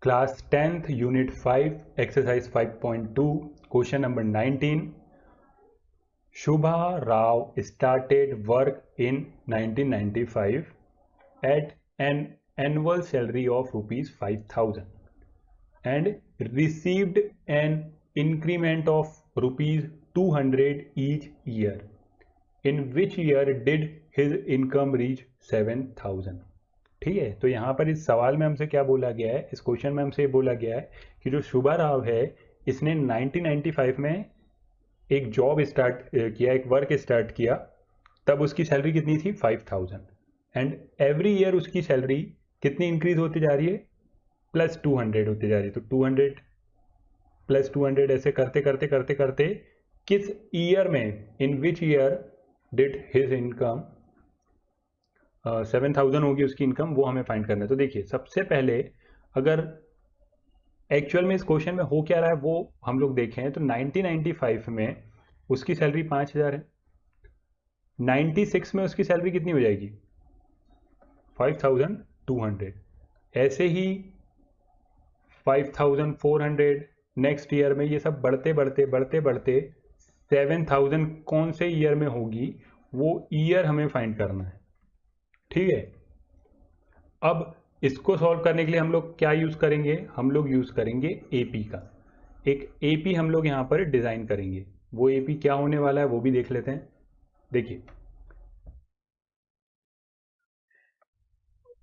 Class 10th Unit 5 Exercise 5.2 Question number 19. Shubha Rao started work in 1995 at an annual salary of rupees 5,000 and received an increment of rupees 200 each year. In which year did his income reach 7,000? ठीक है, तो यहाँ पर इस सवाल में हमसे क्या बोला गया है, इस क्वेश्चन में हमसे बोला गया है कि जो शुभा राव है इसने 1995 में एक जॉब स्टार्ट किया, एक वर्क स्टार्ट किया, तब उसकी सैलरी कितनी थी 5,000 एंड एवरी ईयर उसकी सैलरी कितनी इंक्रीज होती जा रही है, प्लस 200 होती जा रही है। तो 200 प्लस 200 ऐसे करते करते करते करते किस ईयर में, in which year did his income 7,000 होगी उसकी इनकम, वो हमें फाइंड करना है। तो देखिए सबसे पहले अगर एक्चुअल में इस क्वेश्चन में हो क्या रहा है वो हम लोग देखें तो 1995 में उसकी सैलरी 5,000 है, 96 में उसकी सैलरी कितनी हो जाएगी 5,200, ऐसे ही 5,400 नेक्स्ट ईयर में, ये सब बढ़ते बढ़ते बढ़ते बढ़ते 7,000 कौन से ईयर में होगी वो ईयर हमें फाइंड करना है। ठीक है, अब इसको सॉल्व करने के लिए हम लोग क्या यूज करेंगे, हम लोग यूज करेंगे एपी का। एक एपी हम लोग यहां पर डिजाइन करेंगे, वो एपी क्या होने वाला है वो भी देख लेते हैं। देखिए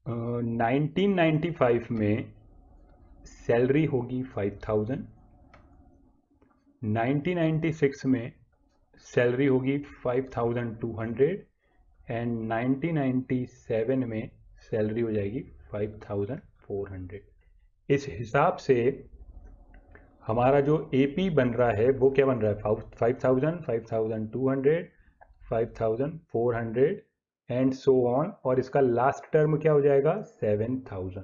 1995 में सैलरी होगी 5,000, 1996 में सैलरी होगी 5,200 एंड 1997 में सैलरी हो जाएगी 5,400। इस हिसाब से हमारा जो एपी बन रहा है वो क्या बन रहा है 5,000, 5,200, 5,400 एंड सो ऑन, और इसका लास्ट टर्म क्या हो जाएगा 7,000।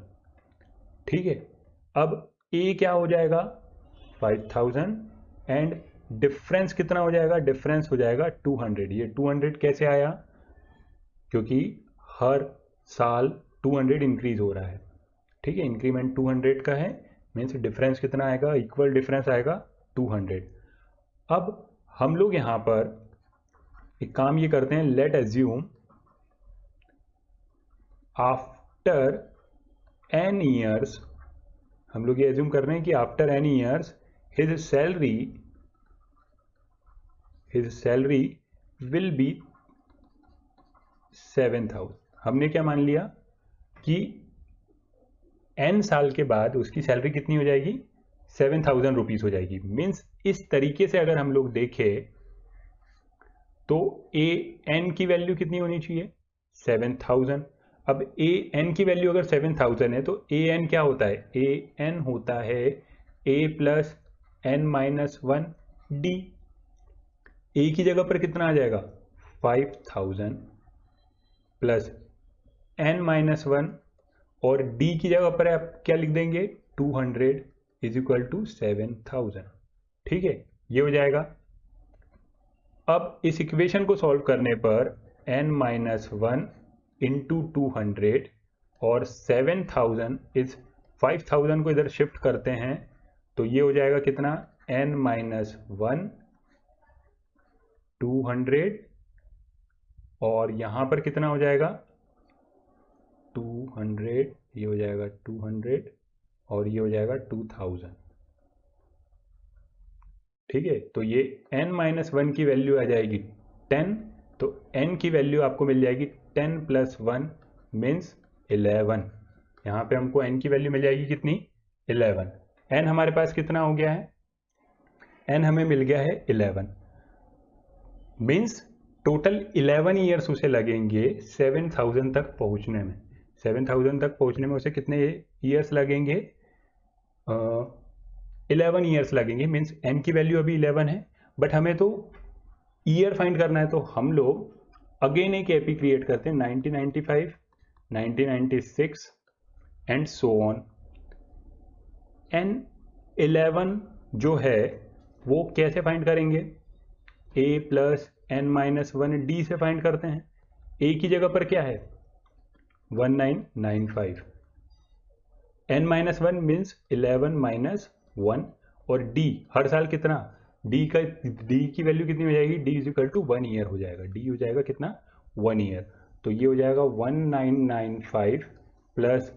ठीक है, अब ए क्या हो जाएगा 5,000 एंड डिफरेंस कितना हो जाएगा, डिफरेंस हो जाएगा 200। ये 200 कैसे आया, क्योंकि हर साल 200 इंक्रीज हो रहा है। ठीक है, इंक्रीमेंट 200 का है, मीन्स डिफरेंस कितना आएगा, इक्वल डिफरेंस आएगा 200। अब हम लोग यहां पर एक काम ये करते हैं, let assume after n years, हम लोग ये एज्यूम कर रहे हैं कि after n years his salary will be 7,000। हमने क्या मान लिया कि n साल के बाद उसकी सैलरी कितनी हो जाएगी 7,000 रुपीज हो जाएगी। मीन्स इस तरीके से अगर हम लोग देखें तो ए एन की वैल्यू कितनी होनी चाहिए 7,000। अब ए एन की वैल्यू अगर 7,000 है तो ए एन क्या होता है, ए एन होता है ए plus n minus 1 d. A की जगह पर कितना आ जाएगा 5,000 प्लस एन माइनस 1, और डी की जगह पर आप क्या लिख देंगे 200 इज इक्वल टू 7,000। ठीक है, ये हो जाएगा। अब इस इक्वेशन को सॉल्व करने पर n माइनस 1 इंटू 200 और 7,000 इस 5,000 को इधर शिफ्ट करते हैं तो ये हो जाएगा कितना n माइनस 1 200, और यहां पर कितना हो जाएगा 200, ये हो जाएगा 200 और ये हो जाएगा 2,000। ठीक है, तो ये n माइनस 1 की वैल्यू आ जाएगी 10, तो n की वैल्यू आपको मिल जाएगी 10 प्लस 1 मीन्स 11। यहाँ पे हमको n की वैल्यू मिल जाएगी कितनी 11। n हमारे पास कितना हो गया है, n हमें मिल गया है 11, मीन्स टोटल 11 ईयर्स उसे लगेंगे 7,000 तक पहुँचने में। 7,000 तक पहुँचने में उसे कितने ईयर्स लगेंगे 11 ईयर्स लगेंगे। मीन्स n की वैल्यू अभी 11 है, बट हमें तो ईयर फाइंड करना है, तो हम लोग अगेन एक एपी क्रिएट करते हैं 1995, 1996 एंड सो ऑन। n11 जो है वो कैसे फाइंड करेंगे, a plus n minus 1 d से फाइंड करते हैं। a की जगह पर क्या है 1995, n-1 मीन्स 11 माइनस 1, और d हर साल कितना, d की वैल्यू कितनी हो जाएगी, d is equal to 1 year हो जाएगा, d हो जाएगा कितना 1 ईयर, तो ये हो जाएगा 1995 प्लस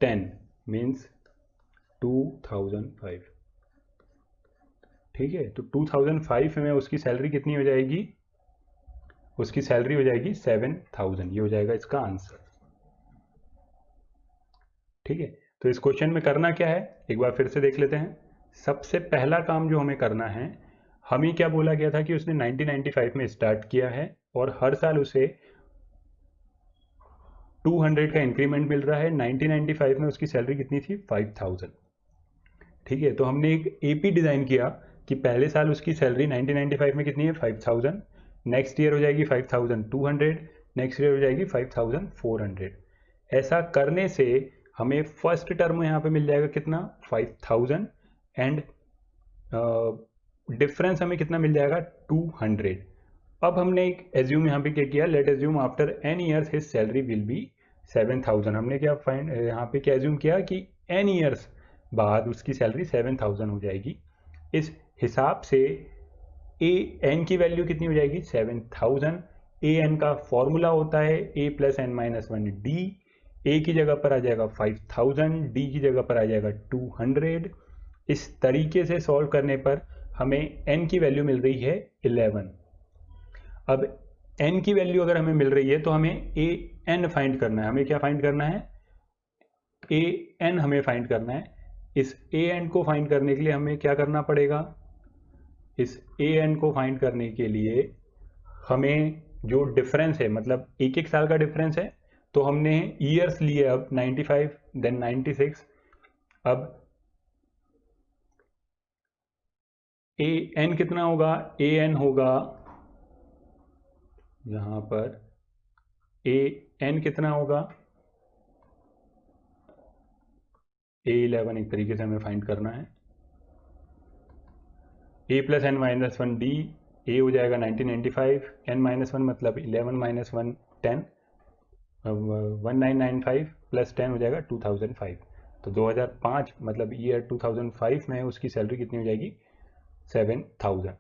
10 मीन्स 2005। ठीक है, तो 2005 में उसकी सैलरी कितनी हो जाएगी, उसकी सैलरी हो जाएगी 7000, ये हो जाएगा इसका आंसर। ठीक है, तो इस क्वेश्चन में करना क्या है एक बार फिर से देख लेते हैं। सबसे पहला काम जो हमें करना है, हमें क्या बोला गया था कि उसने 1995 में स्टार्ट किया है और हर साल उसे 200 का इंक्रीमेंट मिल रहा है। 1995 में उसकी सैलरी कितनी थी, 5000। ठीक है, तो हमने एक एपी डिज़ाइन किया कि पहले साल उसकी सैलरी 1995 में कितनी है, 5000, नेक्स्ट ईयर हो जाएगी 5200, नेक्स्ट ईयर हो जाएगी 5400। ऐसा करने से हमें फर्स्ट टर्म यहाँ पे मिल जाएगा कितना, 5000, एंड डिफरेंस हमें कितना मिल जाएगा, 200। अब हमने एक एज्यूम यहाँ पे क्या किया, late assume after n years his salary will B 7000। हमने क्या फाइंड यहाँ पे क्या एज्यूम किया कि n ईयर्स बाद उसकी सैलरी 7000 हो जाएगी। इस हिसाब से ए एन की वैल्यू कितनी हो जाएगी, 7000। ए एन का फॉर्मूला होता है a plus n minus 1 d. A की जगह पर आ जाएगा 5000, डी की जगह पर आ जाएगा 200। इस तरीके से सॉल्व करने पर हमें n की वैल्यू मिल रही है 11। अब n की वैल्यू अगर हमें मिल रही है तो हमें ए एन फाइंड करना है। हमें क्या फाइंड करना है, ए एन हमें फाइंड करना है। इस ए एन को फाइंड करने के लिए हमें क्या करना पड़ेगा, इस ए एन को फाइंड करने के लिए हमें जो डिफरेंस है, मतलब एक एक साल का डिफरेंस है, तो हमने ईयर्स लिए अब 95 देन 96। अब ए एन कितना होगा, ए एन होगा यहाँ पर ए एन कितना होगा, A11 एक तरीके से हमें फाइंड करना है। a plus n minus 1 d, a हो जाएगा 1995, n माइनस 1 मतलब 11 माइनस 1 10, 1995 प्लस 10 हो जाएगा 2005। तो 2005 मतलब ईयर 2005 में उसकी सैलरी कितनी हो जाएगी, 7000।